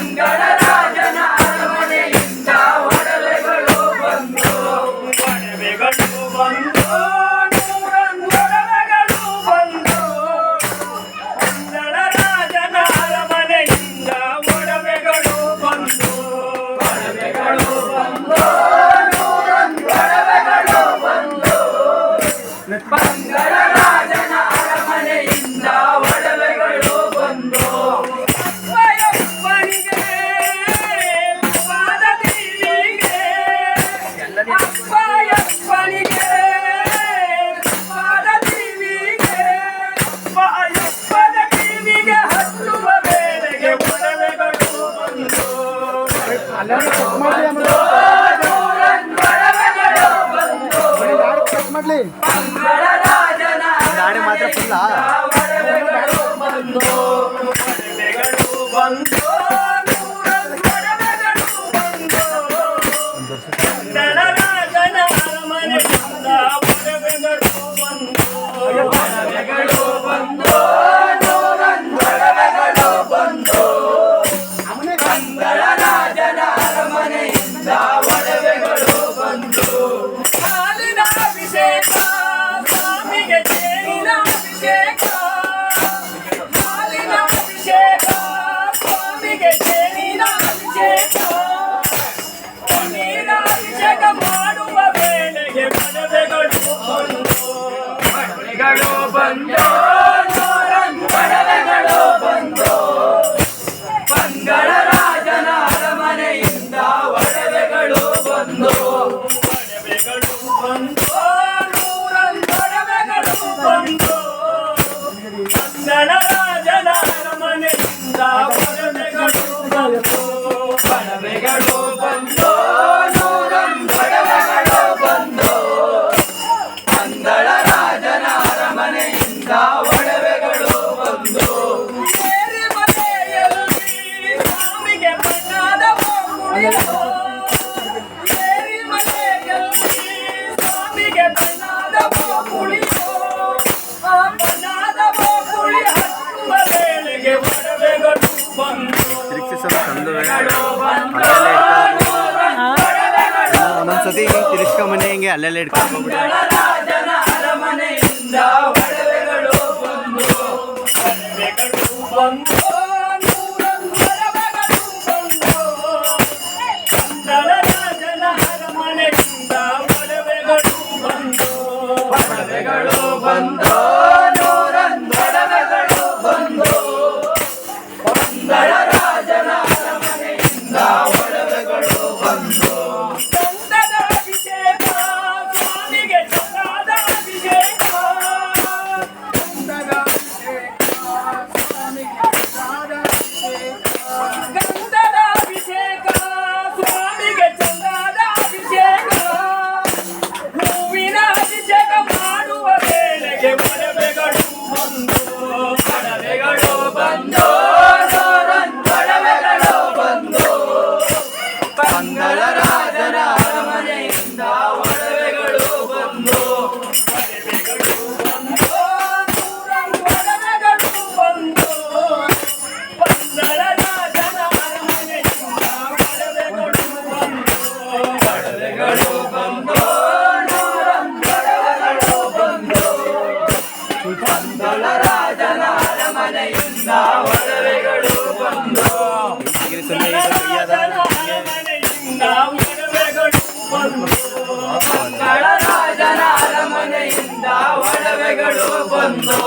ಮಂಗಳರಾಜನ ಅರಮನೆಯಿಂದ ಒಡವೆಗಳು ಬಂದು ಒಡವೆಗಳು ಬಂದು ನೂರೊಂದು ಒಡವೆಗಳು ಬಂದು ಮಂಗಳರಾಜನ ಅರಮನೆಯಿಂದ ಒಡವೆಗಳು ಬಂದು ಒಡವೆಗಳು ಬಂದು ನೂರೊಂದು ಒಡವೆಗಳು ಬಂದು ಮಂಗಳರಾಜನ ಅರಮನೆಯಿಂದ ಒಡವೆಗಳು ಬಂದು ಗಾಡಿ ಮಾತ್ರ ಫುಲ್ಲ ಬಂದು ಒಡವೆಗಳು ಬಂದು ಮಂಗಳರಾಜನ ಅರಮನೆಯಿಂದ ಒಡವೆಗಳು ಬಂದು ಒಡವೆಗಳು ಬಂದು ನೂರೊಂದು ಒಡವೆಗಳು ಬಂದು ಮಂಗಳರಾಜನ ಅರಮನೆಯಿಂದ ಒಡವೆಗಳು ಬಂದು ಒಡವೆಗಳು ಬಂದು ನೂರೊಂದು ಒಡವೆಗಳು ಬಂದು ಮಂಗಳರಾಜನ ಅರಮನೆಯಿಂದ ಒಡವೆಗಳು ಬಂದು ಏರಿ ಮನೆಯಲ್ಲಿ ಸ್ವಾಮಿಗೆ ಬಣ್ಣದ ಬಾಗುಳಿಯೋ ಏರಿ ಮನೆಯಲ್ಲಿ ಸ್ವಾಮಿಗೆ ಬಣ್ಣದ ಬಾಗುಳಿಯೋ ಆ ಬಣ್ಣದ ಬಾಗುಳಿ ಹಚ್ಚುವ ವೇಳೆಗೆ ಒಡವೆಗಳು ಬಂದು ಒಂದೊಂದ್ಸತಿ ತಿರ್ಸ್ಕೊಂಬನ್ನಿ ಹಿಂಗೆ ಅಲ್ಲೆಲ್ಲ ಇಟ್ಕೊಂಡು ರಾಜನ ಅರಮನೆಯಿಂದ ಒಡವೆಗಳು ಬಂದು ಒಡವೆಗಳು ಬಂದು ನೂರೊಂದು ಒಡವೆಗಳು ಬಂದು ಮಂಗಳರಾಜನ ಅರಮನೆಯಿಂದ ಒಡವೆಗಳು ಬಂದು ಒಡವೆಗಳು ಬಂದು ನೂರೊಂದು ಒಡವೆಗಳು ಬಂದು ಮಂಗಳರಾಜನ ಅರಮನೆಯಿಂದ ಒಡವೆಗಳು ಬಂದು ಗಂಧದ ಅಭಿಷೇಕ ಸ್ವಾಮಿಗೆ ಚಂದದ ಅಭಿಷೇಕ ಗಂಧದ ಅಭಿಷೇಕ ಸ್ವಾಮಿಗೆ ಚಂದದ ಅಭಿಷೇಕ ಗಂಧದ ಅಭಿಷೇಕ ಸ್ವಾಮಿಗೆ ಚಂದದ ಅಭಿಷೇಕ ಹೂವಿನ ಅಭಿಷೇಕ ಮಾಡುವ ವೇಳೆಗೆ ಒಡವೆಗಳು ಬಂದು ಒಡವೆಗಳು ಬಂದು ಒಡವೆಗಳು ಬಂದು ಮಂಗಳರಾಜನ ಅರಮನೆಯಿಂದ ಒಡವೆಗಳು ಬಂದು ಒಡವೆಗಳು ಬಂದು ನೂರೊಂದು ಒಡವೆಗಳು ಬಂದು ಮಂಗಳರಾಜನ ಅರಮನೆಯಿಂದ ಒಡವೆಗಳು ಬಂದು ಒಡವೆಗಳು ಬಂದು ನೂರೊಂದು ಒಡವೆಗಳು ಬಂದು ಮಂಗಳರಾಜನ ಅರಮನೆಯಿಂದ ಒಡವೆಗಳು ಬಂದು ಮಂಗಳರಾಜನ ಅರಮನೆಯಿಂದ ಒಡವೆಗಳು ಬಂದು ಮಂಗಳರಾಜನ ಅರಮನೆಯಿಂದ ಒಡವೆಗಳು ಬಂದು